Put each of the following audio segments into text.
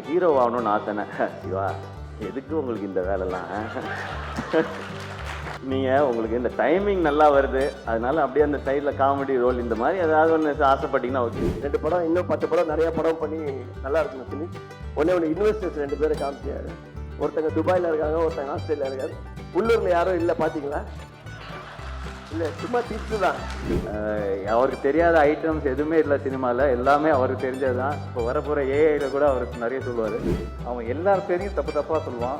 எனக்கு ஹீரோ ஆகணும்னு ஆசைனே. சிவா எதுக்கு உங்களுக்கு இந்த வேலைலாம்? நீங்கள் உங்களுக்கு இந்த டைமிங் நல்லா வருது, அதனால அப்படியே அந்த சைடில் காமெடி ரோல் இந்த மாதிரி ஏதாவது ஒன்று ஆசைப்பட்டீங்கன்னா ஓகே. 2 படம் இன்னும் 10 படம் நிறைய படம் பண்ணி நல்லா இருக்கணும் சொல்லி ஒன்று இன்வெஸ்டர்ஸ் 2 பேரை காமிச்சாரு. ஒருத்தங்க துபாயில் இருக்காங்க, ஒருத்தங்க ஆஸ்திரேலியா இருக்காரு. உள்ளூரில் யாரும் இல்லை பார்த்தீங்களா? இல்லை, சும்மா டிப்ஸு தான். அவருக்கு தெரியாத ஐட்டம்ஸ் எதுவுமே இல்லை சினிமாவில், எல்லாமே அவருக்கு தெரிஞ்சது தான். இப்போ வரப்போகிற ஏஐயில் கூட அவருக்கு நிறைய சொல்லுவார். அவன் எல்லார் பேரையும் தப்பாக சொல்லுவான்.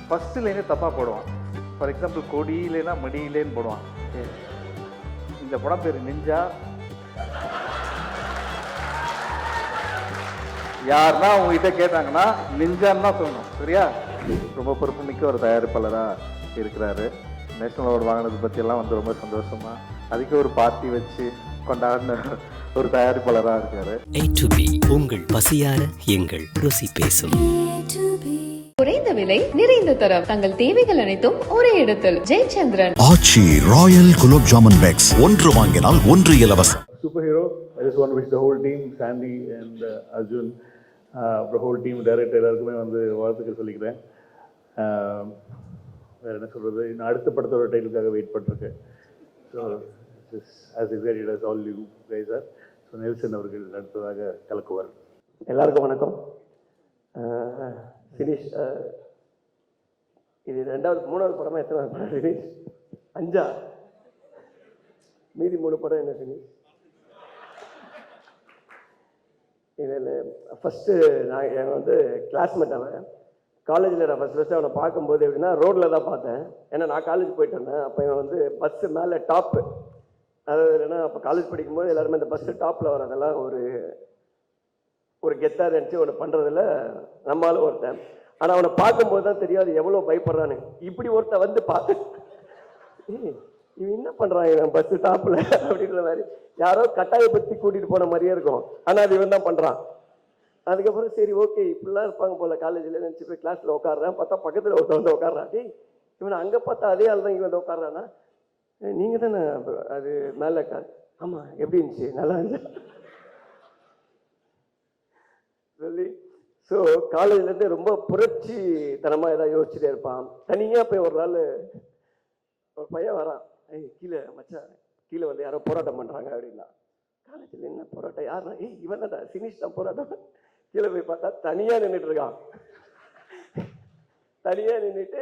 ஃபஸ்ட்டு லைனே தப்பாக போடுவான். ஃபார் எக்ஸாம்பிள் கொடியிலேனா மடியிலேன்னு போடுவான். இந்த படம் பேர் நிஞ்சா. யாருன்னா அவங்ககிட்ட கேட்டாங்கன்னா நிஞ்சான்னு தான் சொல்லணும், சரியா? ரொம்ப பொறுப்புமிக்க ஒரு தயாரிப்பாளராக இருக்கிறாரு. நேஷனல் அவார்டு வாங்கினது பற்றியெல்லாம் வந்து ரொம்ப சந்தோஷமா அதுக்கு ஒரு பார்ட்டி வச்சு கொண்டாடின ஒரு தயாரிப்பாளராக இருக்காரு. A to B உங்கள் பசியார எங்கள் ருசி பேசும். குறைந்த விலை நிறைந்த தரம், தங்கள் தேவைகள் அனைத்தும் ஒரே இடத்தில். ஜெயச்சந்திரன். ஆச்சி ராயல் குலோப் ஜாமுன் பேக்ஸ், ஒன்று வாங்கினால் ஒன்று இலவசம். Super hero. I just want to wish the whole team, Sandy and Arjun, the whole team, director எல்லாருக்குமே வந்து வாழ்த்துக்கள் சொல்லிக்கிறேன். வேறு என்ன சொல்கிறது, இன்னும் அடுத்த படத்தோட டைட்டிலுக்காக வெயிட் பண்ணிருக்கேன். So as excited as all you guys are. So Nelson அவர்கள் அடுத்ததாக கலக்குவார். எல்லாருக்கும் வணக்கம். சினீஷ், இது 3வது படமாக எத்தனை படம் சினீஷ்? 5. மீதி 3 படம் என்ன சினீஷ்? இதில் ஃபஸ்ட்டு நான் வந்து கிளாஸ்மேட். அவன் காலேஜில் நான் ஃபஸ்ட்டு அவனை பார்க்கும்போது எப்படின்னா ரோட்டில் தான் பார்த்தேன். ஏன்னா நான் காலேஜ் போயிட்டு வந்தேன். அப்போ இவன் வந்து பஸ்ஸு மேலே டாப்பு, அதாவது என்னென்னா அப்போ காலேஜ் படிக்கும்போது எல்லாருமே இந்த பஸ்ஸு டாப்பில் வரதெல்லாம் ஒரு கெத்தாக நினச்சி ஒன்று பண்ணுறதில்ல நம்மளால ஒருத்தன். ஆனால் அவனை பார்க்கும்போது தான் தெரியாது எவ்வளோ பயப்படுறான்னு. இப்படி ஒருத்தன் வந்து பார்த்து இவன் என்ன பண்ணுறான் இவன் பஸ்ஸு டாப்பில் அப்படின்ற மாதிரி யாரோ கட்டாயப்படுத்தி கூட்டிகிட்டு போன மாதிரியே இருக்கும். ஆனால் அது இவன் தான் பண்ணுறான். அதுக்கப்புறம் சரி ஓகே இப்படிலாம் இருப்பாங்க போல் காலேஜில் நினச்சி போய் கிளாஸில் உட்காடுறேன். பார்த்தா பக்கத்தில் ஒருத்தன் வந்து உட்காடுறான். டேய் இவனை அங்கே பார்த்தா அதே ஆள் தான் இங்கே வந்து உட்காடுறான்னா, நீங்கள் தானே அது மேலே ஆமாம் எப்படி இருந்துச்சு, நல்லா இருந்துச்சு சொல்லி. ஸோ காலேஜ்லேருந்து ரொம்ப புரட்சி தனமாக ஏதாவது யோசிச்சுட்டே இருப்பான். தனியாக போய் ஒரு நாள் ஒரு பையன் வரான். கீழே மச்சான் கீழே வந்து யாரோ போராட்டம் பண்ணுறாங்க அப்படின்னா. காலேஜில் என்ன போராட்டம், யாருன்னா இவன் தான் சினிஷ் தான் போராட்டம். கீழே போய் பார்த்தா தனியாக நின்றுட்டு இருக்கான். தனியாக நின்றுட்டு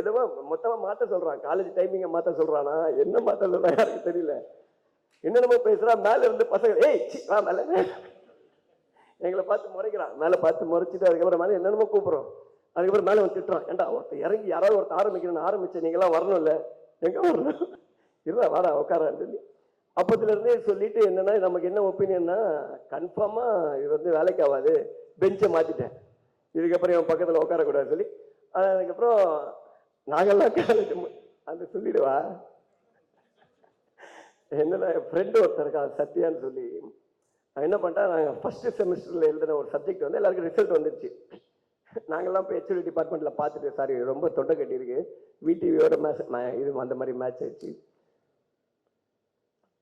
எதுவோ மொத்தமாக மாற்ற சொல்கிறான். காலேஜ் டைமிங்கை மாற்ற சொல்கிறானா என்ன மாற்ற சொல்கிறான் யாருக்கு தெரியல. என்னென்னமோ பேசுகிறான். மேலே இருந்து பசங்க வா மேலே எங்களை பார்த்து முறைக்கிறான். மேலே பார்த்து முறைச்சிட்டு அதுக்கப்புறம் மேலே என்னென்னமோ கூப்பிட்றோம். அதுக்கப்புறம் மேலே வந்து திட்டுறான். ஏன்டா ஒருத்தர் இறங்கி யாராவது ஒருத்தர் ஆரம்பிக்கணும்னு ஆரம்பிச்சு நீங்களாம் வரணும் இல்லை, எங்கே வரணும் இல்லை வாடா உட்காரான்னு சொல்லி அப்பத்துலேருந்தே சொல்லிட்டு என்னென்னா நமக்கு என்ன ஒப்பீனியன்னா கன்ஃபார்மாக இது வந்து வேலைக்கு ஆகாது, பெஞ்சை மாற்றிட்டேன், இதுக்கப்புறம் இவன் பக்கத்தில் உட்காரக்கூடாது சொல்லி. அதுக்கப்புறம் நாங்கள்லாம் காலேஜ் அந்த சொல்லிடுவா. என்னென்னா என் ஃப்ரெண்டு ஒருத்தர் இருக்கா சத்யான்னு சொல்லி. நான் என்ன பண்ணிட்டேன், நாங்கள் ஃபஸ்ட்டு செமஸ்டரில் எழுதின ஒரு சப்ஜெக்ட் வந்து எல்லாருக்கும் ரிசல்ட் வந்துடுச்சு. நாங்கள்லாம் இப்போ ஹெச்ஓடி டிபார்ட்மெண்ட்டில் பார்த்துட்டு சாரி ரொம்ப தொண்டை கட்டியிருக்கு, விடிவியோட மேட்ச் இது அந்த மாதிரி மேட்ச் ஆயிடுச்சு.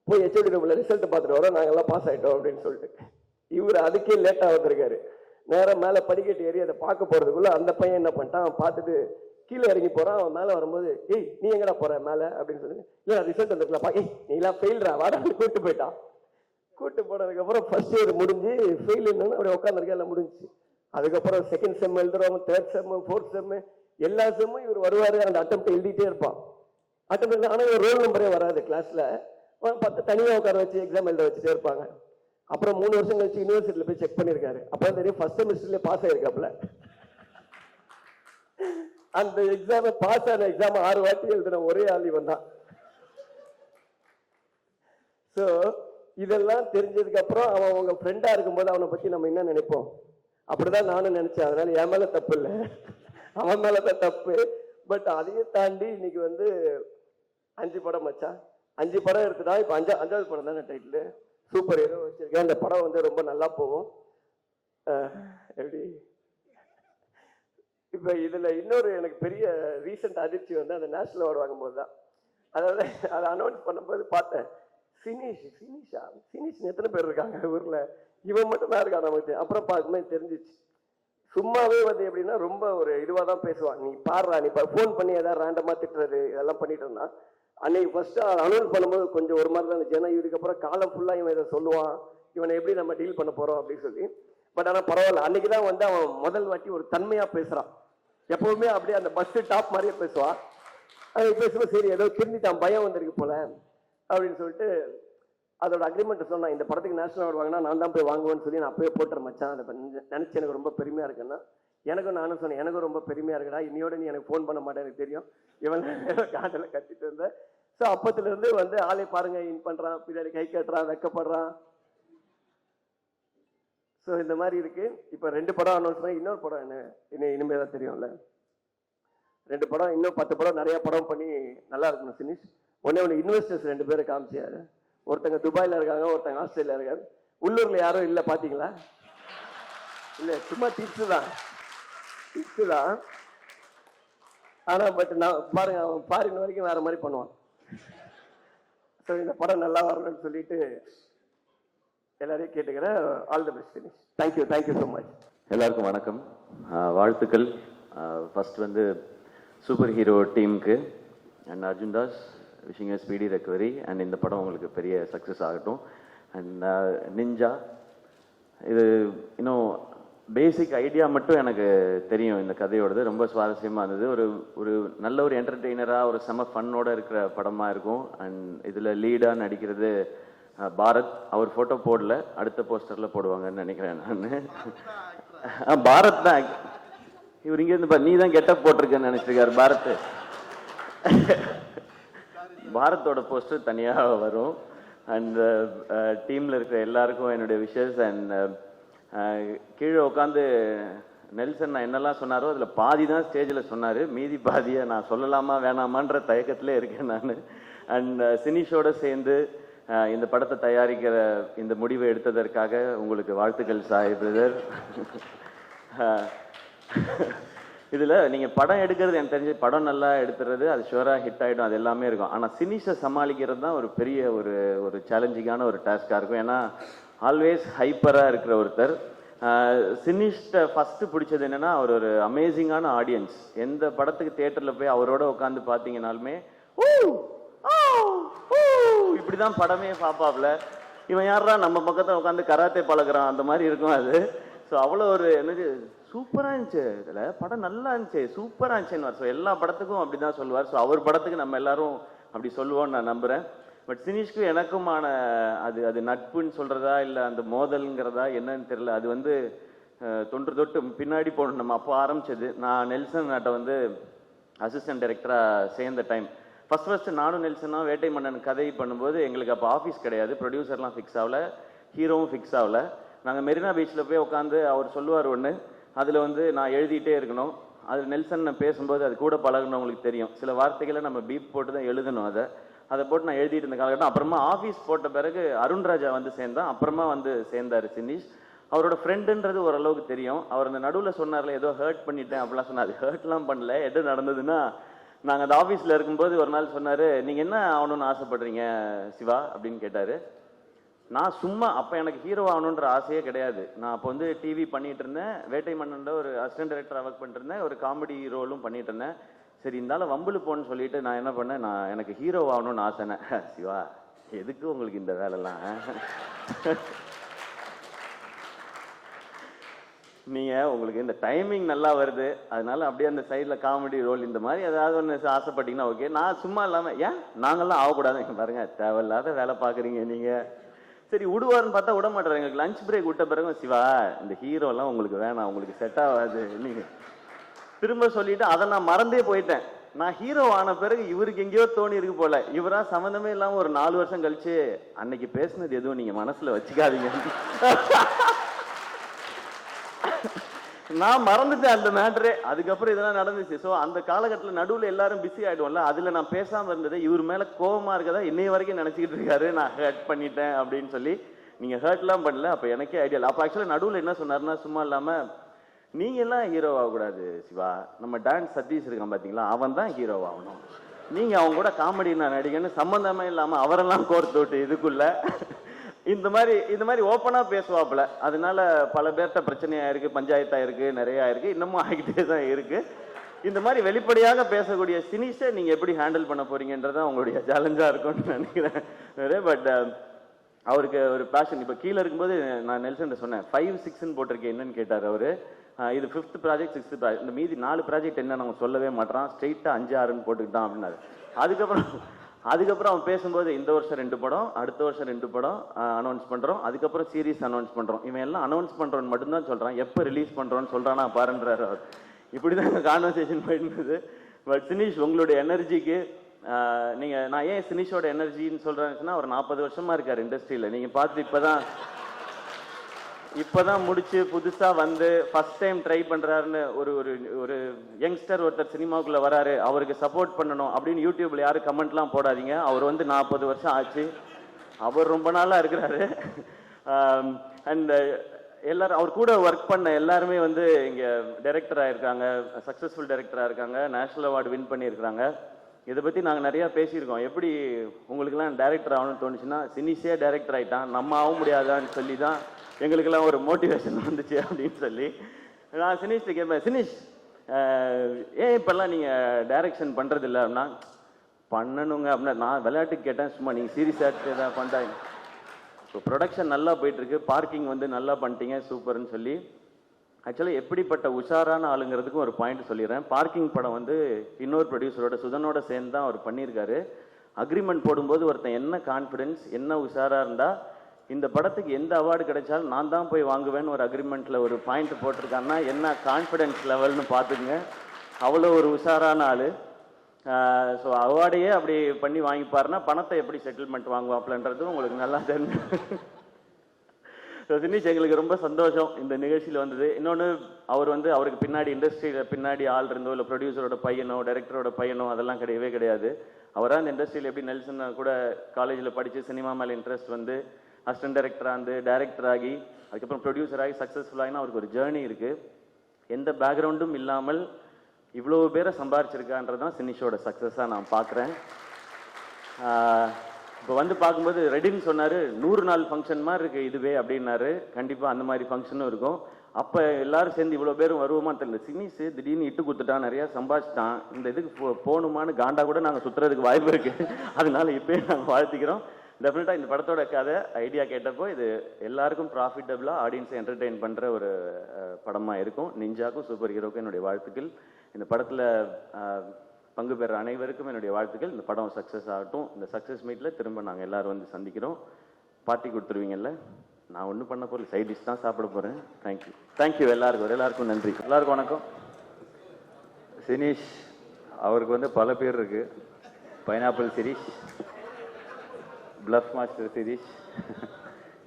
போய் ஹெச்ஓடி ரூமில் ரிசல்ட் பார்த்துட்டு வரோம், நாங்கள்லாம் பாஸ் ஆகிட்டோம் அப்படின்னு சொல்லிட்டு. இவர் அதுக்கே லேட்டாக வந்திருக்காரு. நேராக மேலே படிக்கட்டு ஏறி அதை பார்க்க போகிறதுக்குள்ளே அந்த பையன் என்ன பண்ணிட்டான், அவன் பார்த்துட்டு கீழே இறங்கி போகிறான். அவன் மேலே வரும்போது நீ எங்கடா போகிற மேலே அப்படின்னு சொல்லி, இல்லை ரிசல்ட் வந்துருக்கலாப்பா, நீலாம் ஃபெயில்ரா வாடான்னு கூப்பிட்டு போயிட்டான். கூப்பிட்டு போனதுக்கப்புறம் ஃபர்ஸ்ட் இயர் முடிஞ்சு ஃபெயில் என்னன்னு அப்படி உட்காந்துருக்கேன், எல்லாம் முடிஞ்சிச்சு. அதுக்கப்புறம் second sem எழுதுறவங்க, third sem, fourth sem, எல்லா செம்மும் இவர் வருவார். அந்த அட்டெம்ப்ட் எழுதிட்டே இருப்பான். அட்டெம்ப்ட் ஆனால் இவர் ரோல் நம்பரே வராது கிளாஸில். பார்த்து தனியாக உட்கார வச்சு எக்ஸாம் எழுத வச்சுட்டே இருப்பாங்க. அப்புறம் 3 வருஷம் கழிச்சு யூனிவர்சிட்டியில் போய் செக் பண்ணியிருக்காரு. அப்புறம் தெரியும் ஃபர்ஸ்ட் செமஸ்டர்லேயே பாஸ் ஆகிருக்காப்புல. அந்த எக்ஸாமை பாஸ் ஆன எக்ஸாம் 6 வாட்டி எழுதின ஒரே ஆள் இவன் தான். ஸோ இதெல்லாம் தெரிஞ்சதுக்கு அப்புறம் அவன் உங்க ஃப்ரெண்டா இருக்கும்போது அவனை பத்தி நம்ம என்ன நினைப்போம், அப்படிதான் நானும் நினைச்சேன். அதனால என் மேல தப்பு இல்லை, அவன் மேலதான் தப்பு. பட் அதையும் தாண்டி இன்னைக்கு வந்து 5 படம் மச்சான், 5 படம் இருக்குதா. இப்போ 5வது படம் தானே டைட்டில், சூப்பர் ஹீரோ வச்சிருக்கேன். அந்த படம் வந்து ரொம்ப நல்லா போகும். எப்படி இப்போ இதில் இன்னொரு எனக்கு பெரிய ரீசெண்ட் அதிர்ச்சி வந்து அந்த நேஷனல் அவார்டு வாங்கும்போது தான். அதாவது அதை அனௌன்ஸ் பண்ணும்போது பார்த்தேன், ஃபினிஷ் எத்தனை பேர் இருக்காங்க ஊரில், இவன் மட்டும் தான் இருக்கான் நமக்கு. அப்புறம் பார்க்கும்போது தெரிஞ்சிச்சு சும்மாவே வந்து எப்படின்னா ரொம்ப ஒரு இதுவாக தான் பேசுவான். நீ பாடுறா, நீ ஃபோன் பண்ணி ஏதாவது ரேண்டமாக திட்டுறது இதெல்லாம் பண்ணிட்டு இருந்தான். அன்னைக்கு ஃபர்ஸ்ட் அனௌன்ஸ் பண்ணும்போது கொஞ்சம் ஒரு மாதிரி தான் இருந்துச்சு. ஏன்னா இதுக்கப்புறம் காலம் ஃபுல்லாக இவன் இதை சொல்லுவான், இவனை எப்படி நம்ம டீல் பண்ண போகிறோம் அப்படின்னு சொல்லி. பட் ஆனால் பரவாயில்ல, அன்னைக்கு தான் வந்து அவன் முதல் வாட்டி ஒரு தன்மையாக பேசுகிறான். எப்பவுமே அப்படியே அந்த பஸ் டாப் மாதிரியே பேசுவான். அது பேசும்போது சரி ஏதோ திருந்திட்டான், பயம் வந்திருக்கு போல அப்படின்னு சொல்லிட்டு அதோட அக்ரிமெண்ட் சொன்னான். இந்த படத்துக்கு நேஷனல் அவார்டு வாங்கினா நான் தான் போய் வாங்குவேன்னு சொல்லி நான் அப்பவே போட்டுறேன் மச்சான். அதை நினச்சி எனக்கு ரொம்ப பெருமையாக இருக்குன்னா எனக்கும் நானும் சொன்னேன், எனக்கும் ரொம்ப பெருமையாக இருக்குடா, இன்னையோட நீ எனக்கு ஃபோன் பண்ண மாட்டேன், எனக்கு தெரியும். இவன் காதில் கட்டிட்டு இருந்தேன். ஸோ அப்பத்துலேருந்து வந்து ஆளை பாருங்க, இன் பண்ணுறான், பின்னாடி கை கட்டுறான், வெக்கப்படுறான். ஸோ இந்த மாதிரி இருக்கு. இப்போ 2 படம் அனௌன்ஸ் பண்ணி இன்னொரு படம் என்ன இனிமேல் தான் தெரியும்ல. 2 படம், இன்னும் 10 படம், நிறைய படம் பண்ணி நல்லா இருக்கணும் ஃபினிஷ். ஒன்று இன்வெஸ்டர்ஸ் 2 பேரை காமிச்சாரு. ஒருத்தங்க துபாயில் இருக்காங்க, ஒருத்தங்க ஆஸ்திரேலியா இருக்காங்க. உள்ளூர்ல யாரும் இல்லை பார்த்தீங்களா? இல்லை, சும்மா டிப்ஸு தான். ஆனால் பட் நான் பாருங்க, அவன் ஃபாரின் வரைக்கும் வேற மாதிரி பண்ணுவான். ஸோ இந்த படம் நல்லா வரணும்னு சொல்லிட்டு எல்லாரையும் கேட்டுக்கிறேன். All the best finish. Thank you so much. எல்லாருக்கும் வணக்கம், வாழ்த்துக்கள். ஃபர்ஸ்ட் வந்து சூப்பர் ஹீரோ டீமுக்கு and Arjun Das wishing a speedy recovery. And இந்த படம் உங்களுக்கு பெரிய சக்ஸஸ் ஆகட்டும். அண்ட் நிஞ்சா, இது இன்னும் பேசிக் ஐடியா மட்டும் எனக்கு தெரியும். இந்த கதையோடது ரொம்ப சுவாரஸ்யமாக இருந்தது. ஒரு நல்ல ஒரு என்டர்டெய்னராக ஒரு செம ஃபன்னோட இருக்கிற படமாக இருக்கும். அண்ட் இதில் லீடாக நடிக்கிறது பாரத். அவர் ஃபோட்டோ போடல, அடுத்த போஸ்டரில் போடுவாங்கன்னு நினைக்கிறேன் நான். பாரத் தான் இவர் இங்கேருந்து நீ தான் கெட்டப் போட்டிருக்கேன்னு நினச்சிருக்காரு பாரத். பாரத்தோட போஸ்டர் தனியாக வரும். அண்ட் டீமில் இருக்கிற எல்லாருக்கும் என்னுடைய விஷஸ். அண்ட் கீழே உட்காந்து நெல்சன் நான் என்னெல்லாம் சொன்னாரோ அதில் பாதி தான் ஸ்டேஜில் சொன்னார், மீதி பாதியை நான் சொல்லலாமா வேணாமான்ற தயக்கத்திலே இருக்கேன் நான். அண்ட் சினிஷோட சேர்ந்து இந்த படத்தை தயாரிக்கிற இந்த முடிவை எடுத்ததற்காக உங்களுக்கு வாழ்த்துக்கள் சாய் பிரதர். இதில் நீங்கள் படம் எடுக்கிறது எனக்கு தெரிஞ்சு படம் நல்லா எடுத்துறது அது ஷுவராக ஹிட் ஆகிடும், அது எல்லாமே இருக்கும். ஆனால் சினிஷை சமாளிக்கிறது தான் ஒரு பெரிய ஒரு சேலஞ்சிங்கான ஒரு டாஸ்காக இருக்கும். ஏன்னா ஆல்வேஸ் ஹைப்பராக இருக்கிற ஒருத்தர். சினிஷ்ட ஃபஸ்ட்டு பிடிச்சது என்னென்னா அவர் ஒரு அமேசிங்கான ஆடியன்ஸ். எந்த படத்துக்கு தியேட்டரில் போய் அவரோட உட்காந்து பார்த்தீங்கன்னாலுமே இப்படி தான் படமே பார்ப்பாப்ல. இவன் யாரா நம்ம பக்கத்தில் உட்காந்து கராத்தே பழகிறான் அந்த மாதிரி இருக்கும் அது. ஸோ அவ்வளோ ஒரு என்னது சூப்பராக இருந்துச்சு, இதில் படம் நல்லா இருந்துச்சு, சூப்பராக இருந்துச்சுன்னு. ஸோ எல்லா படத்துக்கும் அப்படி தான் சொல்லுவார். ஸோ அவர் படத்துக்கு நம்ம எல்லாரும் அப்படி சொல்லுவோம்னு நான் நம்புகிறேன். பட் சினிஷ்க்கு எனக்குமான அது நட்புன்னு சொல்கிறதா இல்லை அந்த மோதல்ங்கிறதா என்னன்னு தெரியல. அது வந்து தொன்று தொட்டு பின்னாடி போகணும். நம்ம அப்போ ஆரம்பிச்சது. நான் நெல்சன் நாட்டை வந்து அசிஸ்டன்ட் டைரக்டராக சேர்ந்த டைம் ஃபர்ஸ்ட் நானும் நெல்சனாக வேட்டை மன்னன் கதை பண்ணும்போது எங்களுக்கு அப்போ ஆஃபீஸ் கிடையாது, ப்ரொடியூசர்லாம் ஃபிக்ஸ் ஆகல, ஹீரோவும் ஃபிக்ஸ் ஆகல. நாங்கள் மெரினா பீச்சில் போய் உட்காந்து அவர் சொல்லுவார் ஒன்று, அதில் வந்து நான் எழுதிட்டே இருக்கணும். அது நெல்சன் நான் பேசும்போது அது கூட பழகணுங்களுக்கு தெரியும், சில வார்த்தைகளை நம்ம பீப் போட்டு தான் எழுதணும். அதை போட்டு நான் எழுதிட்டு இருந்த காலகட்டம். அப்புறமா ஆஃபீஸ் போட்ட பிறகு அருண் ராஜா வந்து சேர்ந்தான். அப்புறமா வந்து சேர்ந்தார் சினிஷ். அவரோட ஃப்ரெண்டுன்றது ஓரளவுக்கு தெரியும். அவர் அந்த நடுவில் சொன்னார்ல ஏதோ ஹர்ட் பண்ணிட்டேன் அப்படிலாம் சொன்னார். அது ஹர்ட்லாம் பண்ணல. எது நடந்ததுன்னா, நாங்கள் அந்த ஆஃபீஸில் இருக்கும்போது ஒரு நாள் சொன்னார், நீங்கள் என்ன ஆகணும்னு ஆசைப்படுறீங்க சிவா அப்படின்னு கேட்டார். நான் சும்மா அப்போ எனக்கு ஹீரோ ஆகணுன்ற ஆசையே கிடையாது. நான் அப்போ வந்து டிவி பண்ணிட்டு இருந்தேன், வேட்டை மன்னன்ல ஒரு அசிஸ்டன்ட் டைரக்டராக ஒர்க் பண்ணிட்டு இருந்தேன், ஒரு காமெடி ரோலும் பண்ணிட்டு இருந்தேன். சரி இருந்தாலும் வம்புல போன்னு சொல்லிட்டு நான் என்ன பண்ணேன், நான் எனக்கு ஹீரோ ஆகணும்னு ஆசைனேன். சிவா எதுக்கு உங்களுக்கு இந்த வேலைலாம், நீங்கள் உங்களுக்கு இந்த டைமிங் நல்லா வருது அதனால அப்படியே அந்த சைடில் காமெடி ரோல் இந்த மாதிரி ஏதாவது ஒன்று ஆசைப்பட்டீங்கன்னா ஓகே. நான் சும்மா இல்லாமல் ஏன் நாங்கள்லாம் ஆகக்கூடாது பாருங்க, தேவையில்லாத வேலை பார்க்குறீங்க நீங்கள். சரி விடுவாருன்னு பார்த்தா விட மாட்டாரு. எங்களுக்கு லஞ்ச் பிரேக் விட்ட பிறகு சிவா இந்த ஹீரோலாம் உங்களுக்கு வேணாம், உங்களுக்கு செட் ஆகாது நீங்கள் திரும்ப சொல்லிட்டு அதை நான் மறந்தே போயிட்டேன். நான் ஹீரோ ஆன பிறகு இவருக்கு எங்கேயோ தோணி இருக்கு போல, இவரா சம்மந்தமே இல்லாமல் ஒரு 4 வருஷம் கழிச்சு அன்னைக்கு பேசுனது எதுவும் நீங்கள் மனசில் வச்சுக்காதீங்க. நான் மறந்துட்டேன் அந்த மேட்டரே. அதுக்கப்புறம் இதெல்லாம் நடந்துச்சு. ஸோ அந்த காலகட்டத்தில் நடுவில் எல்லாரும் பிஸி ஆகிடுவோம்ல, அதில் நான் பேசாமல் இருந்தது இவர் மேலே கோபமாக இருக்கதா இன்னைய வரைக்கும் நினச்சிக்கிட்டு இருக்காரு, நான் ஹர்ட் பண்ணிட்டேன் அப்படின்னு சொல்லி. நீங்கள் ஹர்ட்லாம் பண்ணல, அப்போ எனக்கே ஐடியா இல்லை. அப்போ ஆக்சுவலாக நடுவில் என்ன சொன்னார்னா, சும்மா இல்லாமல் நீங்கள் எல்லாம் ஹீரோ ஆகக்கூடாது சிவா, நம்ம டான்ஸ் சதீஷ் இருக்கான் பார்த்தீங்களா, அவன் தான் ஹீரோ ஆகணும், நீங்கள் அவங்க கூட காமெடி நான் நடிகன்னு சம்மந்தமே இல்லாமல் அவரெல்லாம் கோர்த்து விட்டு இதுக்குள்ள இந்த மாதிரி ஓப்பனா பேசுவாப்புல. அதனால பல பேர்கிட்ட பிரச்சனையா இருக்கு, பஞ்சாயத்தா இருக்கு, நிறைய இருக்கு, இன்னமும் ஆகிட்டே தான் இருக்கு. இந்த மாதிரி வெளிப்படையாக பேசக்கூடிய சினிஷை நீங்க எப்படி ஹேண்டில் பண்ண போறீங்கன்றதான் உங்களுடைய சேலஞ்சா இருக்கும்னு நினைக்கிறேன். பட் அவருக்கு ஒரு பேஷன். இப்போ கீழே இருக்கும்போது நான் நெல்சன் சொன்னேன் 5-6ன்னு போட்டிருக்கேன், என்னன்னு கேட்டார் அவரு. இது 5th ப்ராஜெக்ட் 6th ப்ராஜெக்ட், இந்த மீதி 4 ப்ராஜெக்ட் என்ன நம்ம சொல்லவே மாட்டான், ஸ்ட்ரெயிட்டா 5-6ன்னு போட்டுக்கிட்டான் அப்படின்னாரு. அதுக்கப்புறம் அவன் பேசும்போது இந்த வருஷம் 2 படம், அடுத்த வருஷம் 2 படம் அனௌன்ஸ் பண்றோம், அதுக்கப்புறம் சீரீஸ் அனௌன்ஸ் பண்றோம். இவன் எல்லாம் அனௌன்ஸ் பண்றோன்னு மட்டும்தான் சொல்றான், எப்போ ரிலீஸ் பண்றோன்னு சொல்றானா பாருன்றாரு அவர். இப்படிதான் கான்வர்சேஷன் போயிருந்தது. பட் சினிஷ், உங்களுடைய எனர்ஜிக்கு நான் ஏன் சினிஷோட எனர்ஜின்னு சொல்றேன்னா, ஒரு 40 வருஷமா இருக்காரு இண்டஸ்ட்ரியில. நீங்க பார்த்து இப்பதான் முடிச்சு புதுசா வந்து ஃபர்ஸ்ட் டைம் ட்ரை பண்றாருன்னு ஒரு யங்ஸ்டர் ஒருத்தர் சினிமாவுக்குள்ள வராரு, அவருக்கு சப்போர்ட் பண்ணணும் அப்படின்னு யூடியூப்ல யாரும் கமெண்ட்லாம் போடாதீங்க. அவர் வந்து 40 வருஷம் ஆச்சு, அவர் ரொம்ப நாளா இருக்கிறாரு. அண்ட் எல்லாரும் அவர் கூட ஒர்க் பண்ண எல்லாருமே வந்து இங்க டைரக்டரா இருக்காங்க, சக்சஸ்ஃபுல் டைரக்டரா இருக்காங்க, நேஷனல் அவார்டு வின் பண்ணியிருக்காங்க. இதை பத்தி நாங்க நிறைய பேசியிருக்கோம். எப்படி உங்களுக்கெல்லாம் டைரக்டர் ஆகணும்னு தோணுச்சுன்னா, சினிஷே டைரக்டர் ஆயிட்டான், நம்ம ஆக முடியாதான்னு சொல்லி தான் எங்களுக்கெல்லாம் ஒரு மோட்டிவேஷன் வந்துச்சு அப்படின்னு சொல்லி நான் சினிஷ்ட கேட்பேன், சினிஷ் ஏன் இப்பெல்லாம் நீங்க டைரக்ஷன் பண்றது இல்லை அப்படின்னா, பண்ணணுங்க அப்படின்னா. நான் விளையாட்டுக்கு கேட்டேன், சும்மா நீங்க சீரியஸா ஏதாவது பண்றாங்க. இப்போ ப்ரொடக்ஷன் நல்லா போயிட்டு இருக்கு, பார்க்கிங் வந்து நல்லா பண்ணிட்டீங்க, சூப்பர்னு சொல்லி. ஆக்சுவலாக எப்படிப்பட்ட உஷாரான ஆளுங்கிறதுக்கும் ஒரு பாயிண்ட் சொல்லிடுறேன். பார்க்கிங் படம் வந்து இன்னொரு ப்ரொடியூசரோட சுதனோட சேர்ந்து தான் அவர் பண்ணியிருக்காரு. அக்ரிமெண்ட் போடும்போது ஒருத்தன் என்ன கான்ஃபிடென்ஸ், என்ன உஷாரா இருந்தா இந்த படத்துக்கு எந்த அவார்டு கிடைச்சாலும் நான் தான் போய் வாங்குவேன்னு ஒரு அக்ரிமெண்ட்ல ஒரு பாயிண்ட் போட்டிருக்காங்கன்னா என்ன கான்ஃபிடென்ஸ் லெவல்னு பார்த்துக்குங்க. அவ்வளோ ஒரு உஷாரான ஆளு. ஸோ அவார்டையே அப்படி பண்ணி வாங்கிப்பாருன்னா பணத்தை எப்படி செட்டில்மெண்ட் வாங்குவாப்லன்றது உங்களுக்கு நல்லா தெரிஞ்சு. ஸோ தினேஷ், எங்களுக்கு ரொம்ப சந்தோஷம் இந்த நிகழ்ச்சியில் வந்தது. இன்னொன்று, அவருக்கு பின்னாடி இண்டஸ்ட்ரியில் பின்னாடி ஆள் இருந்தோ இல்லை ப்ரொடியூசரோட பையனோ டைரக்டரோட பையனோ அதெல்லாம் கிடையவே கிடையாது. அவராக இந்த இண்டஸ்ட்ரியில் எப்படி நெல்சன் கூட காலேஜில் படித்து சினிமா மேலே இன்ட்ரெஸ்ட் வந்து அசிஸ்டன்ட் டைரக்டராக இருந்து டைரக்டர் ஆகி அதுக்கப்புறம் ப்ரொடியூசர் ஆகி சக்ஸஸ்ஃபுல்லாகினா அவருக்கு ஒரு ஜேர்னி இருக்குது. எந்த பேக்ரவுண்டும் இல்லாமல் இவ்வளோ பேரை சம்பாரிச்சிருக்கான்றதான் சினிஷோட சக்ஸஸாக நான் பார்க்குறேன். இப்போ வந்து பார்க்கும்போது ரெடின்னு சொன்னார், 100 நாள் ஃபங்க்ஷன் மாதிரி இருக்குது இதுவே அப்படின்னாரு. கண்டிப்பாக அந்த மாதிரி ஃபங்க்ஷனும் இருக்கும். அப்போ எல்லாரும் சேர்ந்து இவ்வளோ பேரும் வருவோமா தெரியல. சினிஷ் திடீர்னு இட்டு கொடுத்துட்டான், நிறையா சம்பாதிச்சிட்டான், இந்த இதுக்கு போகணுமான்னு காண்டா கூட நாங்கள் சுற்றுறதுக்கு வாய்ப்பு இருக்குது. அதனால இப்போயே நாங்கள் வாழ்த்திக்கிறோம். டெஃபினட்டாக இந்த படத்தோட கதை ஐடியா கேட்டப்போ இது எல்லாருக்கும் ப்ராஃபிட்டபிளாக ஆடியன்ஸை என்டர்டெயின் பண்ணுற ஒரு படமாக இருக்கும். நிஞ்சாக்கும் சூப்பர் ஹீரோக்கும் என்னுடைய வாழ்த்துக்கள். இந்த படத்தில் பங்கு பெற அனைவருக்கும் என்னுடைய வாழ்த்துக்கள். இந்த படம் சக்ஸஸ் ஆகட்டும். இந்த சக்ஸஸ் மீட்டில் திரும்ப நாங்கள் எல்லோரும் வந்து சந்திக்கிறோம். பார்ட்டி கொடுத்துருவீங்கல்ல? நான் ஒன்றும் பண்ண போகிற சைட் டிஷ் தான் சாப்பிட போகிறேன். தேங்க்யூ எல்லாருக்கும் நன்றி. எல்லாருக்கும் வணக்கம். சினிஷ் அவருக்கு வந்து பல பேர் இருக்குது. Pineapple Shirish, bluff master Shirish.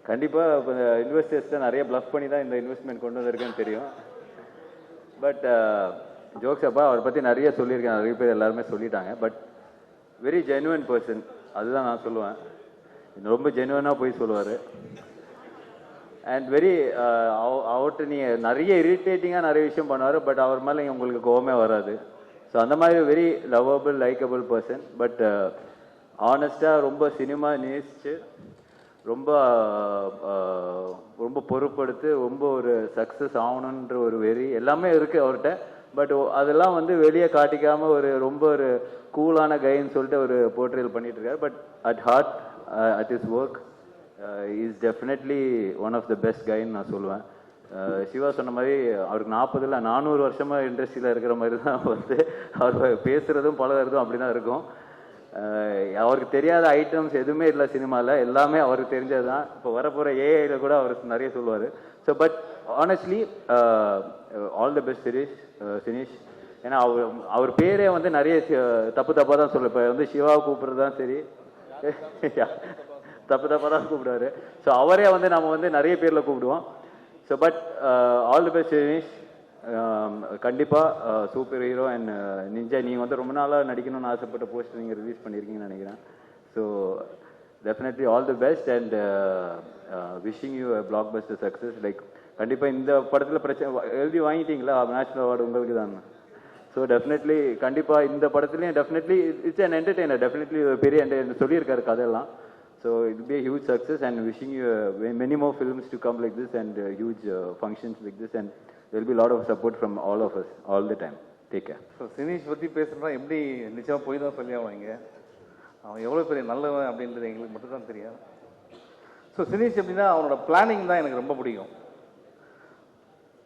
கண்டிப்பாக இப்போ இன்வெஸ்டர்ஸ்ட்டு நிறைய ப்ளஃப் பண்ணி தான் இந்த இன்வெஸ்ட்மெண்ட் கொண்டு வந்திருக்குன்னு தெரியும். பட் ஜோக்ஸ் அப்பா அவரை பற்றி நிறைய சொல்லியிருக்கேன், நிறைய பேர் எல்லாருமே சொல்லிட்டாங்க. பட் வெரி ஜென்யூன் பர்சன், அதுதான் நான் சொல்லுவேன். ரொம்ப ஜென்யூனாக போய் சொல்லுவார். அண்ட் வெரி அவர்கிட்ட நீங்கள் நிறைய இரிட்டேட்டிங்காக நிறைய விஷயம் பண்ணுவார். பட் அவர் மேலே உங்களுக்கு கோவமே வராது. ஸோ அந்த மாதிரி very lovable likeable person. But ஆனஸ்டாக ரொம்ப சினிமா நேசிச்சு ரொம்ப ரொம்ப பொறுப்படுத்து ரொம்ப ஒரு சக்ஸஸ் ஆகணுன்ற ஒரு வெறி எல்லாமே இருக்குது அவர்கிட்ட. பட் அதெல்லாம் வந்து வெளியே காட்டிக்காமல் ஒரு ரொம்ப ஒரு கூலான கைன்னு சொல்லிட்டு ஒரு போர்ட்ரேல் பண்ணிட்டு இருக்காரு. But at heart at is work is definitely one of the best கைன்னு நான் சொல்லுவேன். சிவா சொன்ன மாதிரி அவருக்கு 400 வருஷமாக இண்டஸ்ட்ரியில் இருக்கிற மாதிரி தான் வந்து அவர் பேசுகிறதும் பழகிறதும் அப்படி தான் இருக்கும். அவருக்கு தெரியாத ஐட்டம்ஸ் எதுவுமே இல்லை சினிமாவில், எல்லாமே அவருக்கு தெரிஞ்சது தான். இப்போ வரப்போகிற ஏஐயில் கூட அவர் நிறைய சொல்லுவார். So but honestly all the best Sinish. ஏன்னா அவர் பேரே வந்து நிறைய தப்பாக தான் சொல்லுவேன். இப்போ வந்து சிவாவை கூப்பிட்றது தான் சரி, தப்பாக தான் கூப்பிடுவார். ஸோ அவரே வந்து நம்ம வந்து நிறைய பேரில் கூப்பிடுவோம். So but all the best Sinish. கண்டிப்பாக சூப்பர் ஹீரோ அண்ட் நிஞ்சா. நீங்கள் வந்து ரொம்ப நாளாக நடிக்கணும்னு ஆசைப்பட்ட போஸ்ட் நீங்கள் ரிலீஸ் பண்ணியிருக்கீங்கன்னு நினைக்கிறேன். So definitely all the best and wishing you black Bastar success. Like கண்டிப்பாக இந்த படத்தில் பிரச்சனை எழுதி வாங்கிட்டீங்களா? நேஷனல் அவார்டு உங்களுக்கு தான். ஸோ டெஃபினெட்லி கண்டிப்பாக இந்த படத்துலையும் definitely it's an entertainer. Definitely பெரிய என்டர்டெய்னர் சொல்லியிருக்காரு கதையெல்லாம். So it will be a huge success, and wishing you many more films to come like this, and huge functions like this, and there will be a lot of support from all of us all the time. Take care. So Sineesh பற்றி பேசுகிறா எப்படி நிச்சயமாக போய் தான் சொல்லி ஆவாங்க. அவன் எவ்வளோ பெரிய நல்லவன் அப்படின்றது எங்களுக்கு மட்டும் தான் தெரியும். ஸோ சினீஷ் எப்படின்னா அவனோட பிளானிங் தான் எனக்கு ரொம்ப பிடிக்கும்.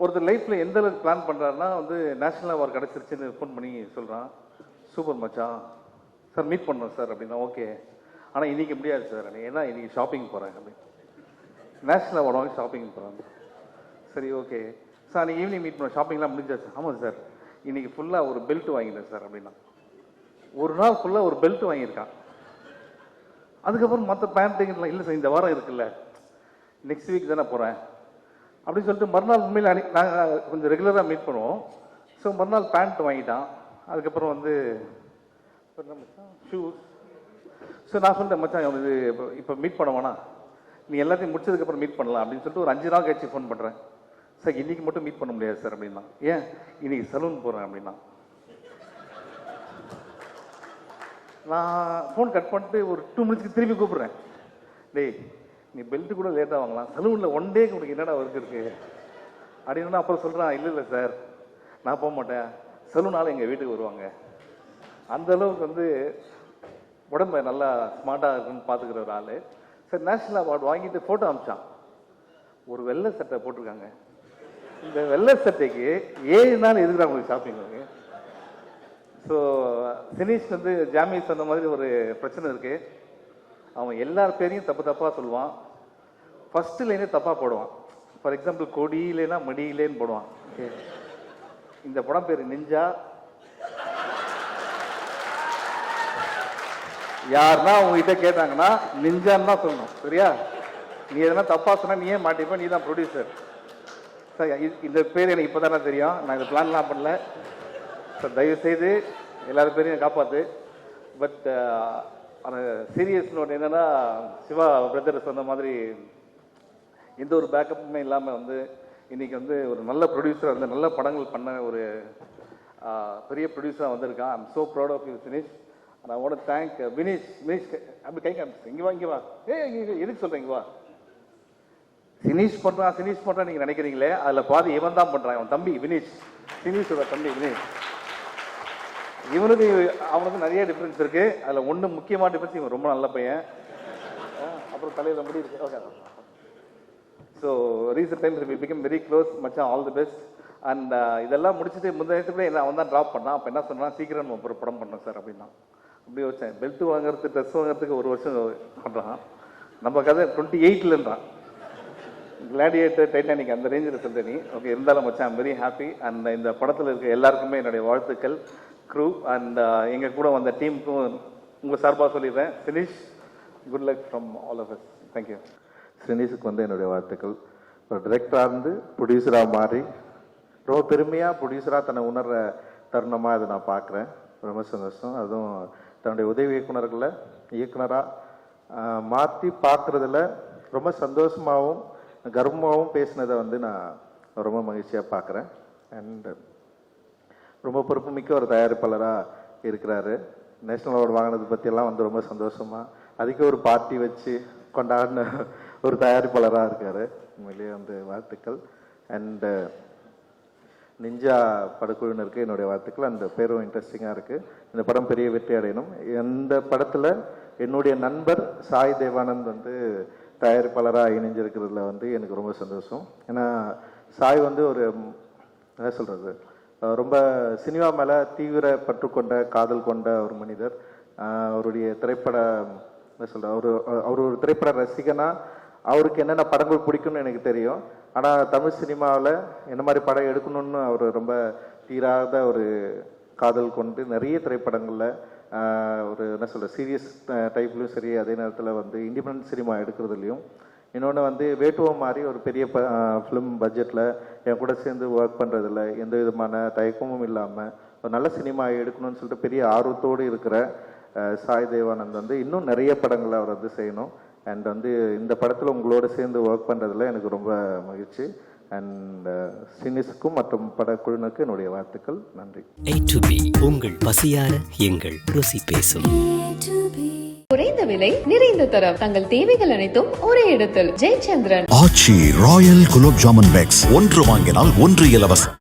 ஒருத்தர் லைஃப்பில் எந்த அளவுக்கு பிளான் பண்ணுறாருன்னா வந்து நேஷனல் அவார்டு கிடச்சிருச்சுன்னு ஃபோன் பண்ணி சொல்கிறான், சூப்பர் மச்சான் சார் மீட் பண்ணுறோம் சார் அப்படின்னா ஓகே, ஆனால் இன்றைக்கி முடியாது சார் ஏன்னா இன்றைக்கி ஷாப்பிங் போகிறேன் அப்படின்னு. நேஷனல் அவார்டு வாங்கி ஷாப்பிங் போகிறாங்க. சரி ஓகே சார் அன்றைக்கி ஈவினிங் மீட் பண்ண ஷாப்பிங்லாம் முடிஞ்சாச்சு. ஆமாம் சார் இன்றைக்கி ஃபுல்லாக ஒரு பெல்ட் வாங்கிட்டேன் சார் அப்படின்னா. ஒரு நாள் ஃபுல்லாக ஒரு பெல்ட் வாங்கியிருக்கான். அதுக்கப்புறம் மற்ற பேண்ட்டுங்கெல்லாம் இல்லை சார் இந்த வாரம் இருக்குல்ல, நெக்ஸ்ட் வீக் தானே போகிறேன் அப்படின்னு சொல்லிட்டு மறுநாள் உண்மையில் நாங்கள் கொஞ்சம் ரெகுலராக மீட் பண்ணுவோம். ஸோ மறுநாள் பேண்ட் வாங்கிட்டான். அதுக்கப்புறம் வந்து ஷூஸ். ஸோ நான் சொல்லிட்டேன் மச்சான் இது இப்போ மீட் பண்ண வேணாம், நீ எல்லாத்தையும் முடிச்சதுக்கப்புறம் மீட் பண்ணலாம் அப்படின்னு சொல்லிட்டு ஒரு 5 நாள் கழிச்சு ஃபோன் பண்ணுறேன். சார் இன்றைக்கி மட்டும் மீட் பண்ண முடியாது சார் அப்படின்னா. ஏன்? இன்றைக்கி சலூன் போகிறேன் அப்படின்னா. நான் ஃபோன் கட் பண்ணிட்டு ஒரு 2 மினிட்ஸ்க்கு திரும்பி கூப்பிட்றேன். டேய் நீ பெல்ட்டு கூட லேட்டாக வாங்கலாம், சலூனில் 1 டேக்கு உனக்கு என்னடா ஒர்க் இருக்குது அப்படின்னா. அப்புறம் சொல்கிறான் இல்லை சார் நான் போக மாட்டேன், சலூனால் எங்கள் வீட்டுக்கு வருவாங்க. அந்த அளவுக்கு வந்து உடம்பை நல்லா ஸ்மார்ட்டாக இருக்குன்னு பார்த்துக்கிற ஒரு ஆள். சார் நேஷனல் அவார்டு வாங்கிட்டு ஃபோட்டோ அமிச்சான். ஒரு வெள்ளை சட்டை போட்டிருக்காங்க. இந்த வெள்ளை சட்டைக்கு 7 நாள் எதுக்குறா உங்களுக்கு ஷாப்பிங் வாங்க. ஸோ சினீஷ் வந்து ஜாமி சொன்ன மாதிரி ஒரு பிரச்சனை இருக்குது. அவன் எல்லார் பேரையும் தப்பாக சொல்லுவான். ஃபஸ்ட்டு லைனே தப்பாக போடுவான். ஃபார் எக்ஸாம்பிள் கொடியிலேனா மடியிலேன்னு போடுவான். ஓகே இந்த படம் பேர் நிஞ்சா. யாருன்னா உங்ககிட்ட கேட்டாங்கன்னா நிஞ்சான்னு தான் சொல்லணும் சரியா. நீ எதனா தப்பாக சொன்னால் நீ ஏன் மாட்டிப்ப, நீ தான் ப்ரொடியூசர். சார் இந்த பேர் எனக்கு இப்போ தானே தெரியும், நான் இந்த பிளான்லாம் பண்ணல சார், தயவுசெய்து எல்லாரும் பேரையும் காப்பாற்று. பட் அந்த சீரியஸ் நோட் என்னென்னா சிவா பிரதர் சொன்ன மாதிரி எந்த ஒரு பேக்கப்புமே இல்லாமல் வந்து இன்றைக்கி வந்து ஒரு நல்ல ப்ரொடியூசர் வந்து நல்ல படங்கள் பண்ண ஒரு பெரிய ப்ரொடியூசராக வந்திருக்கான். I'm so proud of you Sineesh. And I want to thank Vineesh. அப்படி கை காமிச்சு இங்கே வா எதுக்கு சொல்கிறேன் இங்கே வா. சினீஷ் பண்ணுறான் நீங்கள் நினைக்கிறீங்களே, அதில் பாதி இவன் தான் பண்ணுறான். அவன் தம்பி வினீஷ், சினீஷோட தம்பி வினீஷ். அவனுக்கு நிறைய டிஃப்ரென்ஸ் இருக்குது. அதில் ஒன்று முக்கியமான டிஃப்ரென்ஸ், இவன் ரொம்ப நல்ல பையன். அப்புறம் தலையில் முடி இருக்கு. Okay so recent times we become very close மச்சான், ஆல் தி பெஸ்ட். அண்ட் இதெல்லாம் முடிச்சுட்டு முந்தைய என்ன அவன் தான் ட்ராப் பண்ணான். அப்போ என்ன சொன்னான், சீக்கிரம் நம்ம ஒரு படம் பண்ணோம் சார் அப்படின்னா. அப்படி வச்சேன் பெல்ட் வாங்குறது ட்ரெஸ் வாங்குறதுக்கு 1 வருஷம் பண்ணுறான். நம்ம கதை 28லன்றான். கிளாடியேட்டர், டைட்டானிக் அந்த ரேஞ்சில் சொல்லிட்டு நீ ஓகே. இருந்தாலும் மச்சான் ஐம் வெரி ஹாப்பி. அண்ட் இந்த படத்தில் இருக்க எல்லாருக்குமே என்னுடைய வாழ்த்துக்கள், க்ரூ அண்ட் எங்கள் கூட வந்த டீமுக்கும் உங்கள் சார்பாக சொல்லிடுறேன். Sineesh, good luck from all of us. Thank you. சினீஷுக்கு வந்து என்னுடைய வாழ்த்துக்கள். ஒரு டிரெக்டராக இருந்து ப்ரொடியூசராக மாறி ரொம்ப பெருமையாக ப்ரொடியூசராக தன்னை உணர்கிற தருணமாக அதை நான் பார்க்குறேன். ரொம்ப சந்தோஷம். அதுவும் தன்னுடைய உதவி இயக்குனராக மாற்றி பார்க்குறதுல ரொம்ப சந்தோஷமாகவும் கர்வமாகவும் பேசினதை வந்து நான் ரொம்ப மகிழ்ச்சியாக பார்க்குறேன். அண்ட் ரொம்ப பொறுப்புமிக்க ஒரு தயாரிப்பாளராக இருக்கிறாரு. நேஷ்னல் அவார்டு வாங்கினது பற்றியெல்லாம் வந்து ரொம்ப சந்தோஷமாக அதுக்கு ஒரு பார்ட்டி வச்சு கொண்டாடின ஒரு தயாரிப்பாளராக இருக்கார். உண்மையிலேயே வந்து வாழ்த்துக்கள். அண்டு நிஞ்சா படக்குழுவினருக்கு என்னுடைய வாழ்த்துக்கள். அந்த பேரும் இன்ட்ரெஸ்டிங்காக இருக்குது. இந்த படம் பெரிய வெற்றி அடையணும். இந்த படத்தில் என்னுடைய நண்பர் சாய் தேவானந்த் வந்து தயாரிப்பாளராக இணைஞ்சிருக்கிறதுல வந்து எனக்கு ரொம்ப சந்தோஷம். ஏன்னா சாய் வந்து ஒரு என்ன சொல்கிறது, ரொம்ப சினிமா மேலே தீவிர பற்று கொண்ட காதல் கொண்ட ஒரு மனிதர். அவருடைய திரைப்பட என்ன சொல்கிற அவர் ஒரு திரைப்பட ரசிகனாக அவருக்கு என்னென்ன படங்கள் பிடிக்கும்னு எனக்கு தெரியும். ஆனால் தமிழ் சினிமாவில் என்ன மாதிரி படம் எடுக்கணும்னு அவர் ரொம்ப தீராத ஒரு காதல் கொண்டு நிறைய திரைப்படங்களில் ஒரு என்ன சொல்கிற சீரியஸ் டைப்லையும் சரி, அதே நேரத்தில் வந்து இண்டிபெண்டன்ட் சினிமா எடுக்கிறதுலையும். இன்னொன்று வந்து வேட்டுவம் மாதிரி ஒரு பெரிய ஃபிலிம் பட்ஜெட்டில் என் கூட சேர்ந்து ஒர்க் பண்ணுறதில்ல எந்த விதமான தயக்கமும் இல்லாமல் ஒரு நல்ல சினிமா எடுக்கணும்னு சொல்லிட்டு பெரிய ஆர்வத்தோடு இருக்கிற சாய் தேவானந்த் வந்து இன்னும் நிறைய படங்களை அவர் வந்து செய்யணும். அண்ட் வந்து இந்த படத்தில் உங்களோட சேர்ந்து ஒர்க் பண்ணுறதுல எனக்கு ரொம்ப மகிழ்ச்சி. அண்ட் சினிஸ்க்கும் மற்றும் படக்குழுனுக்கு என்னுடைய வாழ்த்துக்கள். நன்றி. A to B உங்கள் பசியார எங்கள் ருசி பேசும். குறைந்த விலை நிறைந்த தரம் தங்கள் தேவைகள் அனைத்தும் ஒரே இடத்தில். ஜெயச்சந்திரன். ஆச்சி ராயல் குலோப் ஜாமுன் பேக்ஸ் 1 வாங்கினால் 1 இலவசம்.